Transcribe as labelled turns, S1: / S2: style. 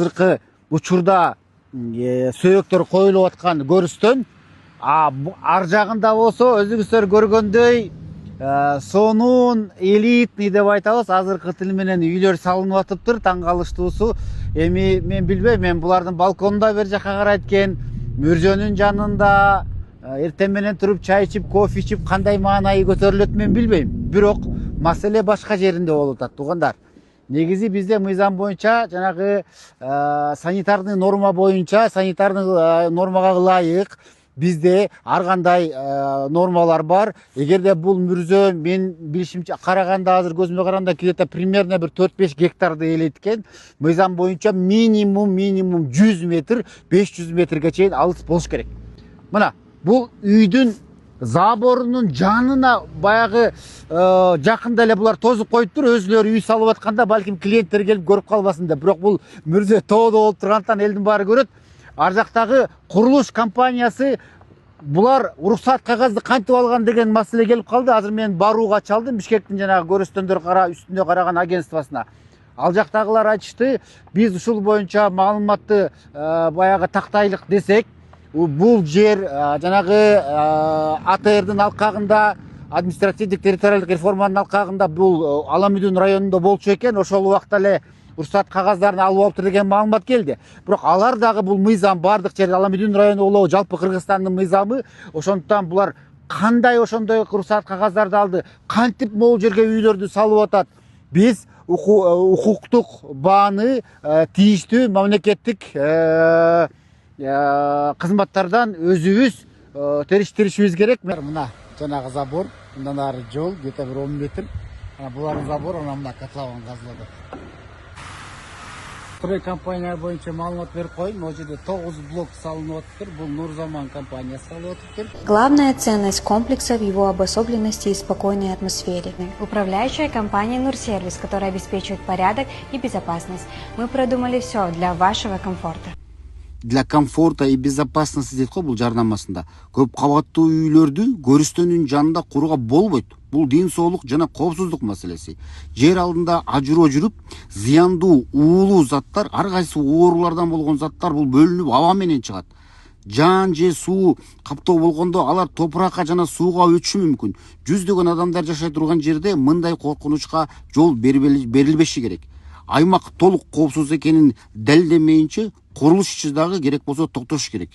S1: Азыркы учурда сөөктөр коюлуп аткан көрүстөн ар жагында болсо өзүңүздөр көргөндөй сонун элитный деп айтабыз, азыркы тил менен үйлөр салынып атыптыр. Таң калыштуусу эми мен билбейм, мен булардын балконунда бер жака карайт экен, мөржөнүн жанында эртең менен туруп чай ичип, кофе ичип кандай маанайы көтөрүлөт мен билбейм. Бирок маселе башка жеринде болуп атат, туугандар. Негизи бизде мыйзам боюнча жанагы санитарный норма боюнча, санитарный нормага ылайык бизде ар кандай нормалар бар. Эгерде бул мүрзө мен билишимче караганда, азыр көзүмө караганда где-то примерно бир 4-5 гектарды ээлейт экен. Мыйзам боюнча минимум 100 метр, 500 метрге чейин алыс болуш керек. Мына бул үйдүн заборунун жанына баягы жакында эле булар тозуп коюптур, өзүлөрү үй салып атканда балким клиенттер келип көрүп калбасын деп. Бирок бул мүрзө тоодо болуп тургандыктан элдин баары көрөт. Ар жактагы курулуш компаниясы булар уруксат кагазды кантип алган деген маселе келип калды. Азыр мен барууга чалдым Бишкектин жанагы көрүстөндөр үстүндө караган агентствосуна. Ал жактагылар айтышты, биз ушул боюнча маалыматты баягы тактайлык десек, бул жер жанагы АТРдын алкагында, административдик территориалдык реформанын алкагында бул Аламүдүн районунда болчу экен. Ошол убакта эле уруксат кагаздарын алып алыптыр деген маалымат келди. Бирок алар дагы бул мыйзам бардык жерде Аламүдүн району болобу, жалпы Кыргызстандын мыйзамы, ошондуктан булар кандай ошондой уруксат кагаздарды алды, кантип могул жерге үйлөрдү салып атат. Биз укуктук бааны тийиштүү мамлекеттик кызматтардан өзүбүз териштиришибиз керек. Мына жанагы забор, мындан ары жол где-то бир 10 метр. Булардын забор, ана мына котлован казылып атат. Строй компания боюнча маалымат берип коеюн. Могу жерде 9 блок салынып атыптыр. Бул Нурзаман компаниясы салып атыптыр.
S2: Главная ценность комплекса в его обособленности и спокойной атмосфере. Управляющая компания Нурсервис, которая обеспечивает порядок и безопасность. Мы продумали все для вашего комфорта.
S1: Для комфорта и безопасности дейт го бул жарнамасында. Көп кабаттуу үйлөрдү көрүстөнүн жанында курууга болбойт. Бул ден соолук жана коопсуздук маселеси. Жер алдында ажыроо жүрүп, зыяндуу уулуу заттар, ар кайсы оорулардан болгон заттар бул бөлүнүп аба менен чыгат. Жан же суу каптоо болгондо алар топуракка жана сууга өтүшү мүмкүн. Жүздөгөн адамдар жашай турган жерде мындай коркунучка жол берилбеши керек. Аймак толук коопсуз экенин далилдемейинче курулуш иши дагы керек болсо токтош керек.